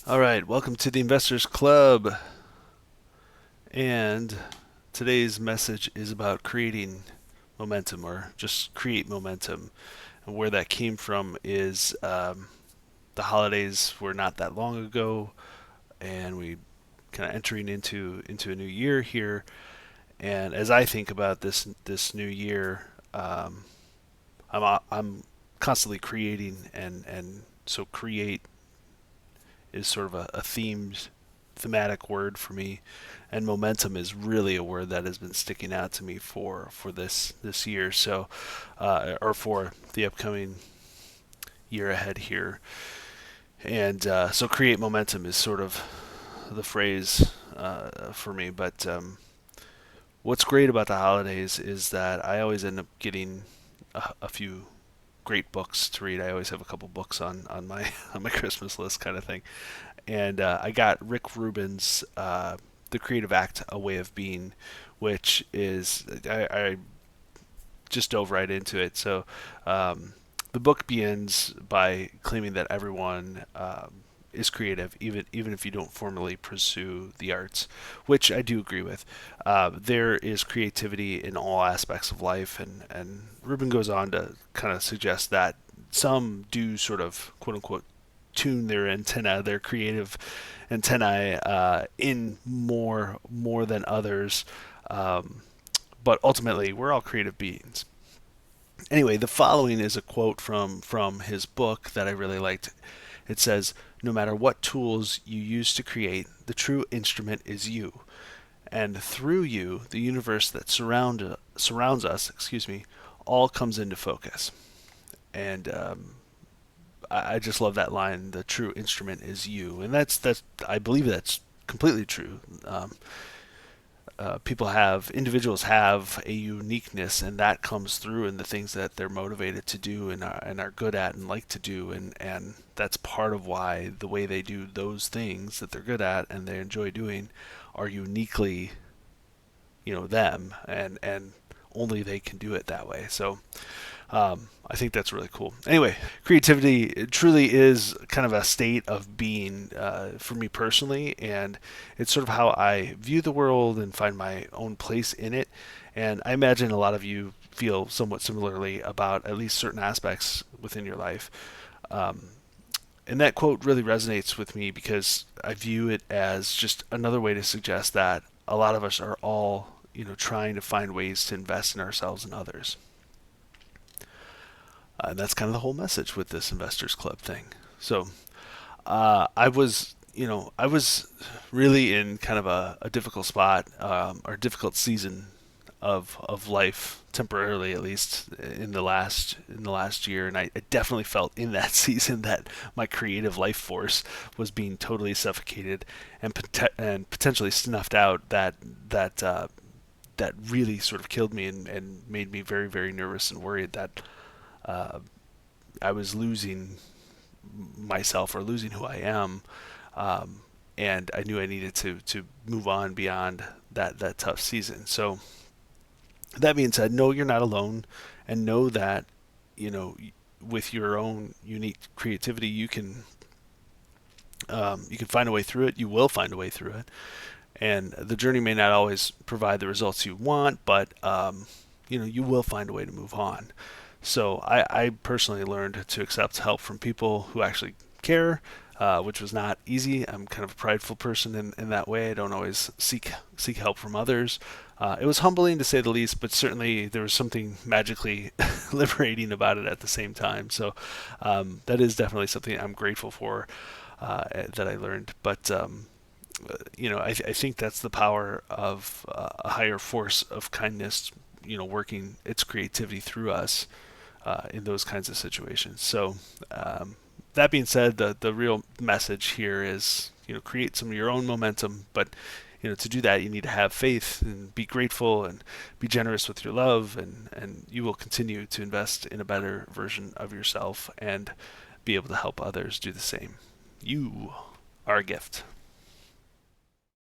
All right, welcome to the Investors Club. And today's message is about creating momentum or just create momentum. And where that came from is the holidays were not that long ago, and we kind of entering into a new year here. And as I think about this new year, I'm constantly creating, and so create is sort of a thematic word for me, and momentum is really a word that has been sticking out to me for this year. So, or for the upcoming year ahead here, and so create momentum is sort of the phrase for me. But what's great about the holidays is that I always end up getting a few great books to read. I always have a couple books on my on my Christmas list kind of thing. And I got Rick Rubin's "The Creative Act: A Way of Being," which is I just dove right into it. So the book begins by claiming that everyone is creative, even if you don't formally pursue the arts, which I do agree with. There is creativity in all aspects of life, and Rubin goes on to kind of suggest that some do sort of quote unquote tune their antenna, their creative antennae, in more than others. Um, but ultimately, we're all creative beings. Anyway, the following is a quote from his book that I really liked. It says, "No matter what tools you use to create, the true instrument is you, and through you, the universe that surrounds us, all comes into focus." And I just love that line. The true instrument is you, and that's I believe that's completely true. Individuals have a uniqueness, and that comes through in the things that they're motivated to do and are good at and like to do, and that's part of why the way they do those things that they're good at and they enjoy doing are uniquely, them, and only they can do it that way. So I think that's really cool. Anyway, creativity truly is kind of a state of being for me personally, and it's sort of how I view the world and find my own place in it. And I imagine a lot of you feel somewhat similarly about at least certain aspects within your life. Um, and that quote really resonates with me because I view it as just another way to suggest that a lot of us are all, trying to find ways to invest in ourselves and others. And that's kind of the whole message with this Investors Club thing. So I was really in kind of a difficult spot or difficult season of life temporarily, at least in the last year, and I definitely felt in that season that my creative life force was being totally suffocated and potentially snuffed out. That really sort of killed me and made me very, very nervous and worried that uh, I was losing myself or losing who I am, um, and I knew I needed to move on beyond that tough season. So that being said, know you're not alone, and know that you know with your own unique creativity, you can find a way through it. You will find a way through it, and the journey may not always provide the results you want, but you will find a way to move on. So I personally learned to accept help from people who actually care, which was not easy. I'm kind of a prideful person in that way. I don't always seek help from others. It was humbling to say the least, but certainly there was something magically liberating about it at the same time. So that is definitely something I'm grateful for that I learned. But I think that's the power of a higher force of kindness, working its creativity through us in those kinds of situations. So, that being said, the real message here is, create some of your own momentum, but to do that, you need to have faith and be grateful and be generous with your love, and you will continue to invest in a better version of yourself and be able to help others do the same. You are a gift.